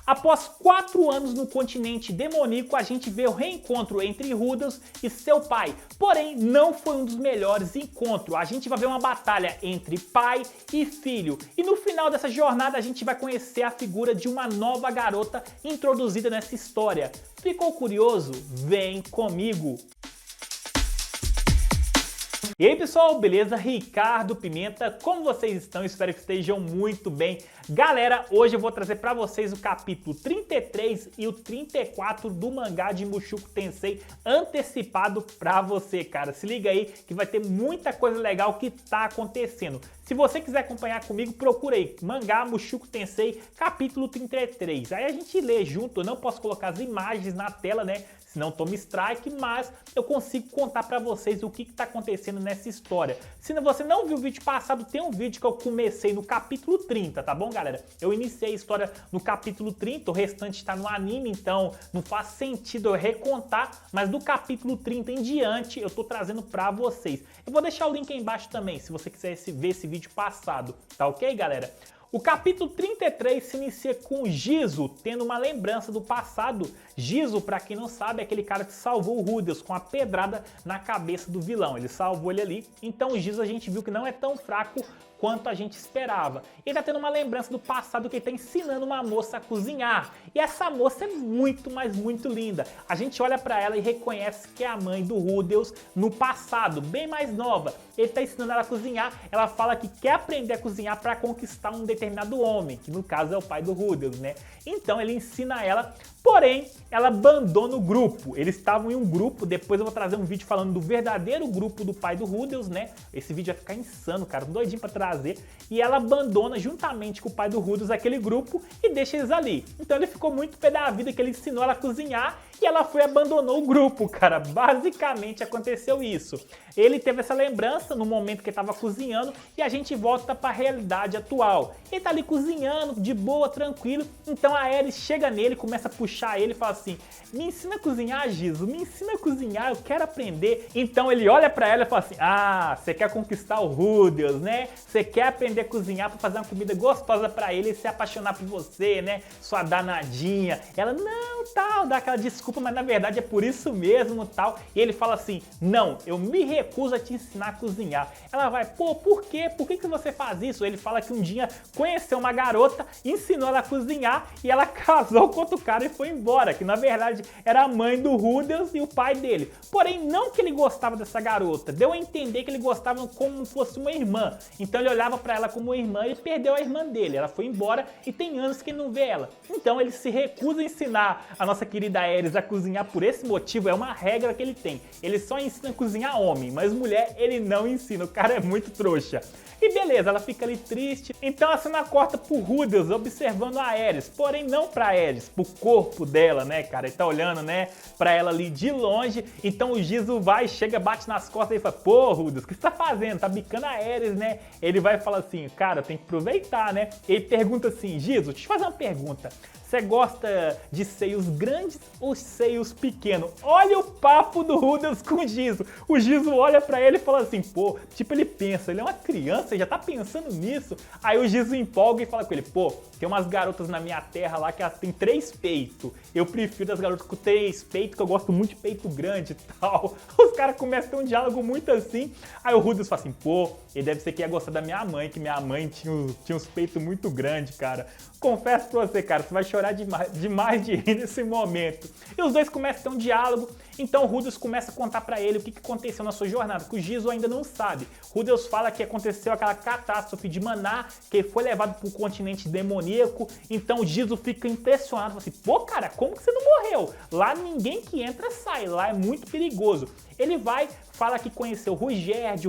Após 4 anos no continente demoníaco, a gente vê o reencontro entre Rudels e seu pai. Porém, não foi um dos melhores encontros. A gente vai ver uma batalha entre pai e filho. E no final dessa jornada, a gente vai conhecer a figura de uma nova garota introduzida nessa história. Ficou curioso? Vem comigo! E aí pessoal, beleza? Ricardo Pimenta, como vocês estão? Espero que estejam muito bem. Galera, hoje eu vou trazer para vocês o capítulo 33 e o 34 do mangá de Mushoku Tensei antecipado para você, cara. Se liga aí que vai ter muita coisa legal que tá acontecendo. Se você quiser acompanhar comigo, procura aí, mangá Mushoku Tensei capítulo 33. Aí a gente lê junto, eu não posso colocar as imagens na tela, né? Senão toma strike, mas eu consigo contar pra vocês o que tá acontecendo nessa história. Se você não viu o vídeo passado, tem um vídeo que eu comecei no capítulo 30, tá bom, galera? Eu iniciei a história no capítulo 30, o restante tá no anime, então não faz sentido eu recontar, mas do capítulo 30 em diante eu tô trazendo pra vocês. Eu vou deixar o link aí embaixo também, se você quiser ver esse vídeo passado, tá ok, galera? O capítulo 33 se inicia com Jizo tendo uma lembrança do passado. Jizo, pra quem não sabe, é aquele cara que salvou o Rudels com a pedrada na cabeça do vilão. Ele salvou ele ali. Então o Jizo a gente viu que não é tão fraco quanto a gente esperava. Ele tá tendo uma lembrança do passado que ele tá ensinando uma moça a cozinhar. E essa moça é muito, mas muito linda. A gente olha pra ela e reconhece que é a mãe do Rudels no passado, bem mais nova. Ele tá ensinando ela a cozinhar. Ela fala que quer aprender a cozinhar para conquistar um determinado homem, que no caso é o pai do Rudels, né? Então ele ensina ela, porém ela abandona o grupo. Eles estavam em um grupo, depois eu vou trazer um vídeo falando do verdadeiro grupo do pai do Rudels, né? Esse vídeo vai ficar insano, cara, doidinho pra trazer. E ela abandona juntamente com o pai do Rudels aquele grupo e deixa eles ali. Então ele ficou muito pé da vida que ele ensinou ela a cozinhar e ela foi e abandonou o grupo, cara. Basicamente aconteceu isso. Ele teve essa lembrança no momento que ele estava cozinhando e a gente volta para a realidade atual. Ele tá ali cozinhando, de boa, tranquilo. Então a Ares chega nele, começa a puxar ele e fala assim: me ensina a cozinhar, Jizo, me ensina a cozinhar, eu quero aprender. Então ele olha para ela e fala assim: ah, você quer conquistar o Rudels, né? Você quer aprender a cozinhar para fazer uma comida gostosa para ele e se apaixonar por você, né? Sua danadinha. Ela, não, tal, dá aquela desculpa, mas na verdade é por isso mesmo, tal. E ele fala assim: não, eu me recuso a te ensinar a cozinhar. Ela vai, pô, por quê? Por que você faz isso? Ele fala que um dia conheceu uma garota, ensinou ela a cozinhar e ela casou com outro cara e foi embora, que na verdade era a mãe do Rudels e o pai dele. Porém, não que ele gostava dessa garota, deu a entender que ele gostava como se fosse uma irmã. Então ele olhava pra ela como uma irmã e perdeu a irmã dele. Ela foi embora e tem anos que ele não vê ela. Então ele se recusa a ensinar a nossa querida Ares a cozinhar por esse motivo, é uma regra que ele tem. Ele só ensina a cozinhar homem, mas mulher ele não ensina, o cara é muito trouxa. E beleza, ela fica ali triste. Então a cena corta pro Rudels observando a Ares, porém não pra Ares, pro corpo dela, né, cara? Ele tá olhando, né, pra ela ali de longe. Então o Jizo vai, chega, bate nas costas e fala: pô, Rudels, o que você tá fazendo? Tá bicando a Ares, né? Ele vai falar assim: cara, tem que aproveitar, né? Ele pergunta assim: Jizo, deixa eu te fazer uma pergunta. Você gosta de seios grandes ou seios pequenos? Olha o papo do Rudels com o Jizo. O Jizo olha pra ele e fala assim, pô, tipo ele pensa, ele é uma criança, já tá pensando nisso. Aí o Jizo empolga e fala com ele, pô, tem umas garotas na minha terra lá que elas têm 3 peitos. Eu prefiro das garotas com 3 peitos, que eu gosto muito de peito grande e tal. Os caras começam a ter um diálogo muito assim. Aí o Rudels fala assim, pô, ele deve ser que ia gostar da minha mãe, que minha mãe tinha uns peitos muito grandes, cara. Confesso pra você, cara, você vai chorar demais de rir nesse momento. E os dois começam a ter um diálogo, então o Rudels começa a contar pra ele o que aconteceu na sua jornada, que o Jizo ainda não sabe. Rudels fala que aconteceu aquela catástrofe de Maná, que ele foi levado pro continente demoníaco, então o Jizo fica impressionado, fala assim, pô, cara, como que você não morreu? Lá ninguém que entra sai, lá é muito perigoso. Ele vai, fala que conheceu o Ruigerd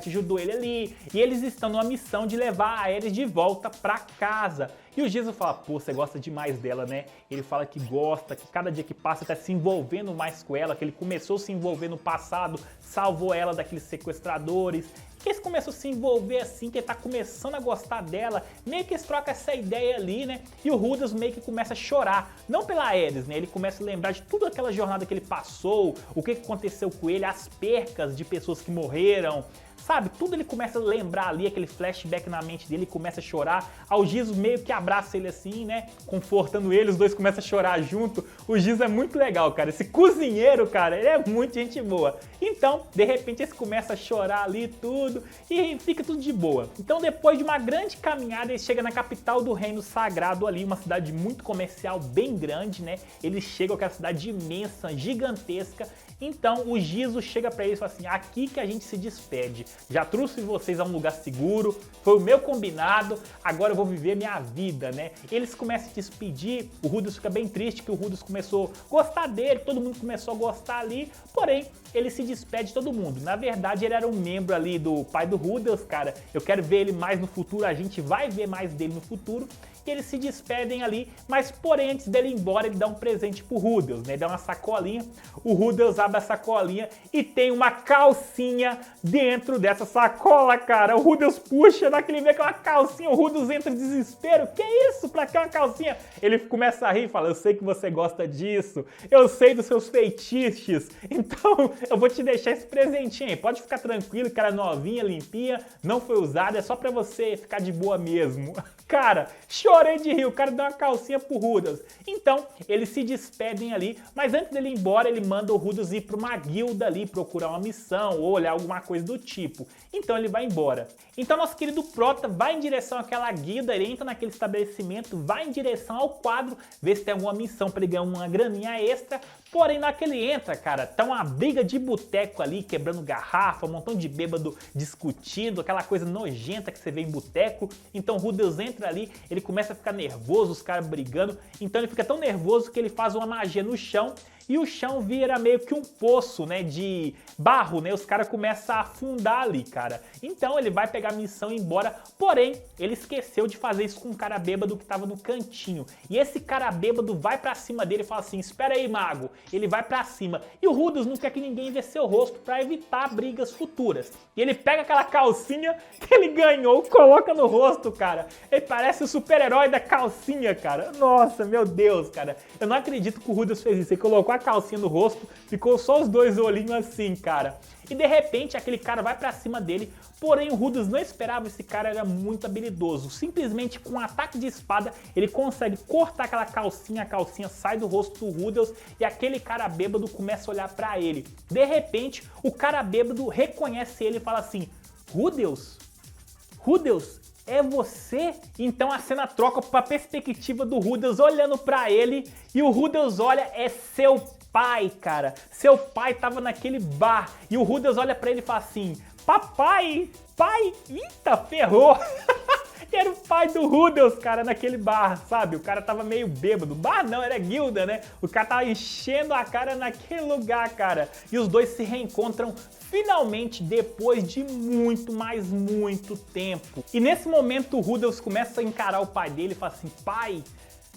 ajudou ele ali, e eles estão numa missão de levar a Ares de volta pra casa. E o Jizo fala, pô, você gosta demais dela, né? Ele fala que gosta, que cada dia que passa tá se envolvendo mais com ela, que ele começou a se envolver no passado, salvou ela daqueles sequestradores, que eles começam a se envolver assim, que ele tá começando a gostar dela, meio que eles trocam essa ideia ali, né? E o Rudels meio que começa a chorar, não pela Ares, né? Ele começa a lembrar de toda aquela jornada que ele passou, o que aconteceu com ele, as percas de pessoas que morreram, sabe? Tudo ele começa a lembrar ali, aquele flashback na mente dele, começa a chorar. O Giz meio que abraça ele assim, né? Confortando ele, os dois começam a chorar junto. O Giz é muito legal, cara. Esse cozinheiro, cara, ele é muito gente boa. Então, de repente, eles começam a chorar ali tudo e fica tudo de boa. Então, depois de uma grande caminhada, ele chega na capital do Reino Sagrado ali, uma cidade muito comercial, bem grande, né? Eles chegam àquela cidade imensa, gigantesca. Então o Gizo chega pra eles e fala assim, aqui que a gente se despede, já trouxe vocês a um lugar seguro, foi o meu combinado, agora eu vou viver minha vida, né? Eles começam a se despedir, o Rudeus fica bem triste que o Rudeus começou a gostar dele, todo mundo começou a gostar ali, porém ele se despede de todo mundo. Na verdade ele era um membro ali do pai do Rudeus, cara, eu quero ver ele mais no futuro, a gente vai ver mais dele no futuro. E eles se despedem ali, mas porém antes dele ir embora ele dá um presente pro Rudeus, né? Ele dá uma sacolinha, o Rudeus abre a sacolinha e tem uma calcinha dentro dessa sacola, cara. O Rudeus puxa, naquele vê aquela calcinha, o Rudeus entra em desespero. Que isso? Pra que uma calcinha? Ele começa a rir e fala, eu sei que você gosta disso, eu sei dos seus feitiços, então eu vou te deixar esse presentinho aí. Pode ficar tranquilo, cara, novinha, limpinha, não foi usada, é só pra você ficar de boa mesmo. Cara, chorei de rir, o cara dá uma calcinha pro Rudeus. Então, eles se despedem ali, mas antes dele ir embora, ele manda o Rudeus ir pra uma guilda ali, procurar uma missão ou olhar alguma coisa do tipo. Então ele vai embora. Então nosso querido Prota vai em direção àquela guilda, ele entra naquele estabelecimento, vai em direção ao quadro, vê se tem alguma missão pra ele ganhar uma graninha extra. Porém, na hora que ele entra, cara, tá uma briga de boteco ali, quebrando garrafa, um montão de bêbado discutindo, aquela coisa nojenta que você vê em boteco. Então o Rudeus entra ali, ele começa a ficar nervoso, os caras brigando. Então ele fica tão nervoso que ele faz uma magia no chão e o chão vira meio que um poço, né, de barro, né? Os caras começam a afundar ali, cara. Então ele vai pegar a missão e ir embora, porém, ele esqueceu de fazer isso com um cara bêbado que tava no cantinho. E esse cara bêbado vai pra cima dele e fala assim, espera aí, mago. Ele vai pra cima. E o Rudeus não quer que ninguém vê seu rosto pra evitar brigas futuras. E ele pega aquela calcinha que ele ganhou, coloca no rosto, cara. Ele parece o super-herói da calcinha, cara. Nossa, meu Deus, cara. Eu não acredito que o Rudeus fez isso. Ele colocou a calcinha no rosto, ficou só os dois olhinhos assim, cara. E de repente aquele cara vai pra cima dele, porém o Rudeus não esperava, esse cara era muito habilidoso. Simplesmente com um ataque de espada ele consegue cortar aquela calcinha, a calcinha sai do rosto do Rudeus e aquele cara bêbado começa a olhar pra ele. De repente o cara bêbado reconhece ele e fala assim, Rudeus? Rudeus? É você? Então a cena troca pra perspectiva do Rudeus olhando pra ele e o Rudeus olha, é seu pai, cara. Seu pai tava naquele bar e o Rudeus olha pra ele e fala assim, papai, pai, eita, ferrou. Era o pai do Rudeus, cara, naquele bar, sabe? O cara tava meio bêbado. Bar não, era guilda, né? O cara tava enchendo a cara naquele lugar, cara. E os dois se reencontram finalmente depois de muito, mas muito tempo. E nesse momento o Rudeus começa a encarar o pai dele e fala assim, pai...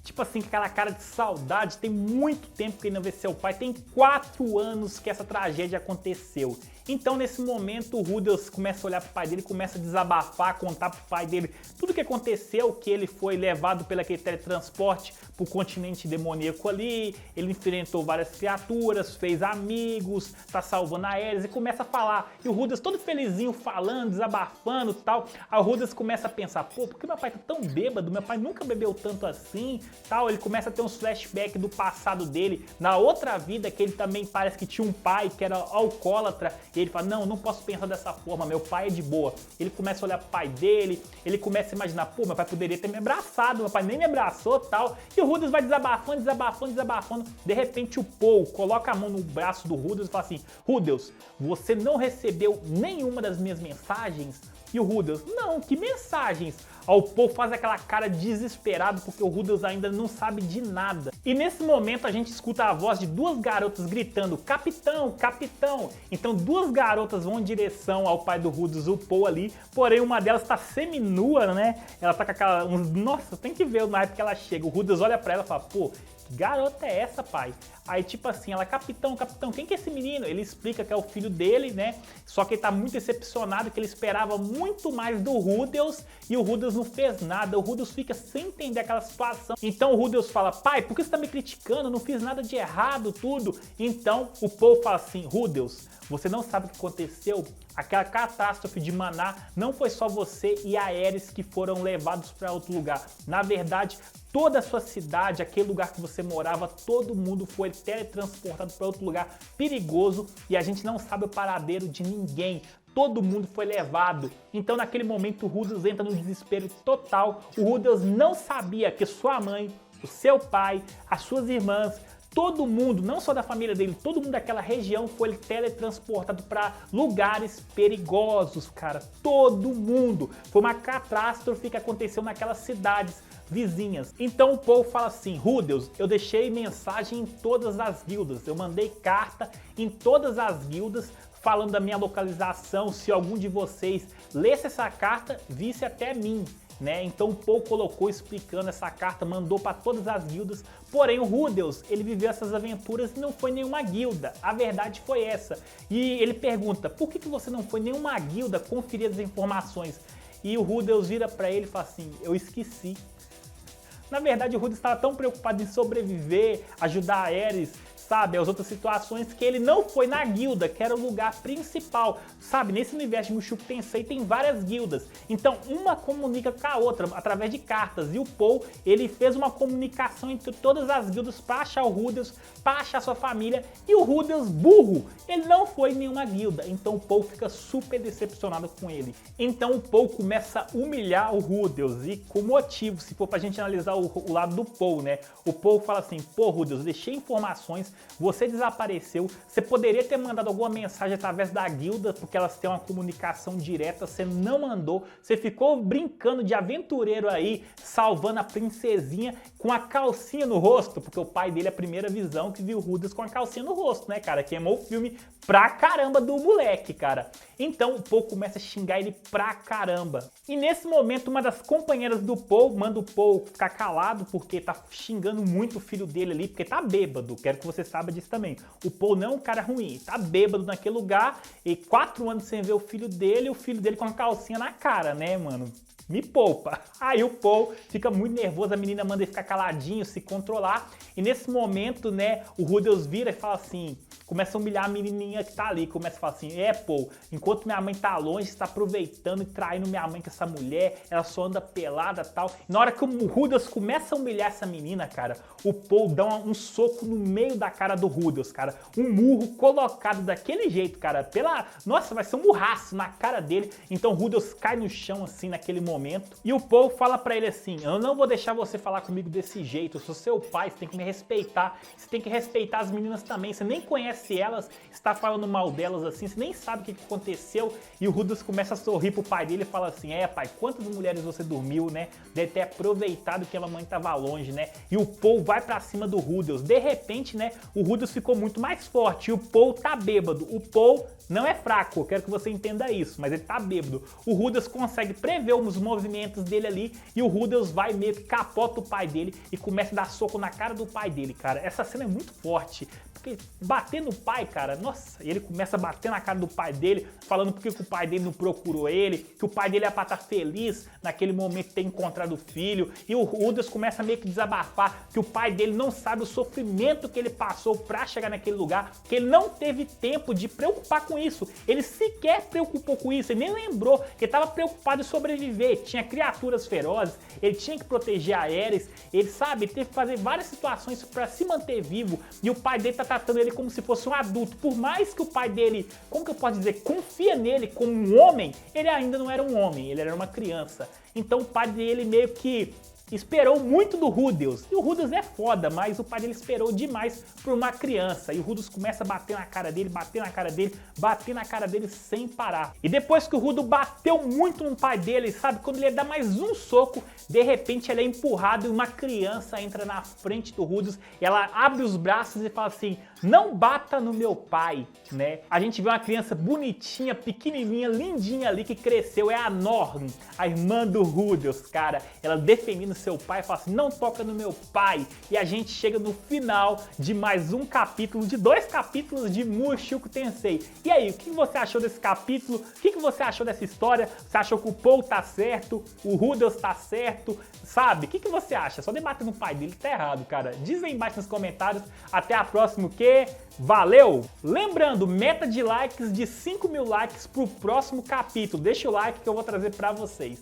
Tipo assim, com aquela cara de saudade, tem muito tempo que ele não vê seu pai, tem 4 anos que essa tragédia aconteceu. Então nesse momento o Rudeus começa a olhar pro pai dele, começa a desabafar, contar pro pai dele tudo o que aconteceu, que ele foi levado pelo aquele teletransporte pro continente demoníaco ali, ele enfrentou várias criaturas, fez amigos, tá salvando a Ares e começa a falar. E o Rudeus todo felizinho falando, desabafando e tal. Aí o Rudeus começa a pensar, pô, por que meu pai tá tão bêbado? Meu pai nunca bebeu tanto assim, tal. Ele começa a ter uns flashbacks do passado dele, na outra vida que ele também parece que tinha um pai que era alcoólatra. E ele fala, não, não posso pensar dessa forma, meu pai é de boa. Ele começa a olhar pro pai dele, ele começa a imaginar, pô, meu pai poderia ter me abraçado, meu pai nem me abraçou e tal. E o Rudeus vai desabafando, desabafando, desabafando. De repente o Paul coloca a mão no braço do Rudeus e fala assim, Rudeus, você não recebeu nenhuma das minhas mensagens? E o Rudeus, não, que mensagens? Aí o Paul faz aquela cara desesperado porque o Rudeus ainda não sabe de nada. E nesse momento a gente escuta a voz de 2 garotas gritando, capitão, capitão. Então 2 garotas vão em direção ao pai do Rudeus, o Paul ali, porém uma delas tá seminua, né? Ela tá com aquela... Nossa, tem que ver na época que ela chega. O Rudeus olha pra ela e fala, pô, que garota é essa, pai? Aí tipo assim, ela, capitão, quem que é esse menino? Ele explica que é o filho dele, né? Só que ele tá muito decepcionado, que ele esperava muito mais do Rudels e o Rudels não fez nada. O Rudels fica sem entender aquela situação. Então o Rudels fala, pai, por que você tá me criticando? Eu não fiz nada de errado, tudo. Então o Paul fala assim, Rudels, você não sabe o que aconteceu? Aquela catástrofe de Maná não foi só você e a Aerys que foram levados para outro lugar. Na verdade, toda a sua cidade, aquele lugar que você morava, todo mundo foi teletransportado para outro lugar perigoso e a gente não sabe o paradeiro de ninguém. Todo mundo foi levado. Então naquele momento o Rudels entra no desespero total. O Rudels não sabia que sua mãe, o seu pai, as suas irmãs, todo mundo, não só da família dele, todo mundo daquela região foi teletransportado para lugares perigosos, cara. Todo mundo. Foi uma catástrofe que aconteceu naquelas cidades vizinhas. Então o Paul fala assim, Rudels, eu deixei mensagem em todas as guildas, eu mandei carta em todas as guildas falando da minha localização, se algum de vocês lesse essa carta, visse até mim. Né? Então o Paul colocou explicando essa carta, mandou para todas as guildas, porém o Rudels, ele viveu essas aventuras e não foi nenhuma guilda, a verdade foi essa. E ele pergunta, por que você não foi nenhuma guilda conferir as informações? E o Rudels vira para ele e fala assim, eu esqueci. Na verdade o Rudels estava tão preocupado em sobreviver, ajudar a Aerys, sabe, as outras situações, que ele não foi na guilda, que era o lugar principal, sabe, nesse universo de Mushoku Tensei tem várias guildas, então uma comunica com a outra, através de cartas, e o Paul, ele fez uma comunicação entre todas as guildas para achar o Rudels, para achar sua família, e o Rudels, burro, ele não foi em nenhuma guilda, então o Paul fica super decepcionado com ele. Então o Paul começa a humilhar o Rudels, e com motivo, se for pra gente analisar o lado do Paul, né, o Paul fala assim, pô Rudels, deixei informações, você desapareceu, você poderia ter mandado alguma mensagem através da guilda, porque elas têm uma comunicação direta, você não mandou, você ficou brincando de aventureiro aí, salvando a princesinha com a calcinha no rosto, porque o pai dele é a primeira visão que viu o Rudels com a calcinha no rosto, né, cara, queimou o filme pra caramba do moleque, cara. Então o Paul começa a xingar ele pra caramba. E nesse momento uma das companheiras do Paul manda o Paul ficar calado, porque tá xingando muito o filho dele ali, porque tá bêbado, quero que você saiba disso também. O Paul não é um cara ruim, tá bêbado naquele lugar e 4 anos sem ver o filho dele com a calcinha na cara, né, mano? Me poupa. Aí o Paul fica muito nervoso, a menina manda ele ficar caladinho, se controlar. E nesse momento, né, o Rudels vira e fala assim, começa a humilhar a menininha que tá ali, começa a falar assim, Paul, enquanto minha mãe tá longe, você tá aproveitando e traindo minha mãe com essa mulher, ela só anda pelada e tal. E na hora que o Rudels começa a humilhar essa menina, cara, o Paul dá um soco no meio da cara do Rudels, cara, um murro colocado daquele jeito, cara, nossa, vai ser um murraço na cara dele. Então o Rudels cai no chão assim naquele momento. E o Paul fala pra ele assim, eu não vou deixar você falar comigo desse jeito, eu sou seu pai, você tem que me respeitar, você tem que respeitar as meninas também, você nem conhece elas, está falando mal delas assim, você nem sabe o que aconteceu. E o Rudels começa a sorrir pro pai dele e fala assim, pai, quantas mulheres você dormiu, né? Deve ter aproveitado que a mamãe tava longe, né? E o Paul vai pra cima do Rudels, de repente, né, o Rudels ficou muito mais forte e o Paul tá bêbado. O Paul não é fraco, eu quero que você entenda isso, mas ele tá bêbado. O Rudels consegue prever os movimentos dele ali e o Rudels vai meio que capota o pai dele e começa a dar soco na cara do pai dele, cara. Essa cena é muito forte, porque bater no pai, cara, nossa, ele começa a bater na cara do pai dele, falando porque que o pai dele não procurou ele, que o pai dele é pra estar feliz naquele momento de ter encontrado o filho, e o Rudels começa a meio que desabafar que o pai dele não sabe o sofrimento que ele passou pra chegar naquele lugar, que ele não teve tempo de preocupar com isso, ele sequer preocupou com isso, ele nem lembrou que ele tava preocupado em sobreviver, tinha criaturas ferozes, ele tinha que proteger a Aerys, ele sabe, ele teve que fazer várias situações pra se manter vivo, e o pai dele tá tratando ele como se fosse um adulto, por mais que o pai dele, como que eu posso dizer, confia nele como um homem, ele ainda não era um homem, ele era uma criança. Então o pai dele meio que esperou muito do Rudels, e o Rudels é foda, mas o pai dele esperou demais por uma criança, e o Rudels começa a bater na cara dele, bater na cara dele, bater na cara dele sem parar. E depois que o Rudels bateu muito no pai dele, sabe, quando ele dá mais um soco, de repente ele é empurrado e uma criança entra na frente do Rudels, ela abre os braços e fala assim, não bata no meu pai, né? A gente vê uma criança bonitinha, pequenininha, lindinha ali, que cresceu, é a Norn, a irmã do Rudels, cara, ela defendendo seu pai e fala assim, não toca no meu pai. E a gente chega no final de mais um capítulo, de 2 capítulos de Mushoku Tensei. E aí, o que você achou desse capítulo? O que você achou dessa história? Você achou que o Paul tá certo? O Rudels tá certo? Sabe? O que você acha? Só debater no pai dele tá errado, cara. Diz aí embaixo nos comentários. Até a próxima, que valeu! Lembrando, meta de likes de 5.000 likes pro próximo capítulo. Deixa o like que eu vou trazer pra vocês.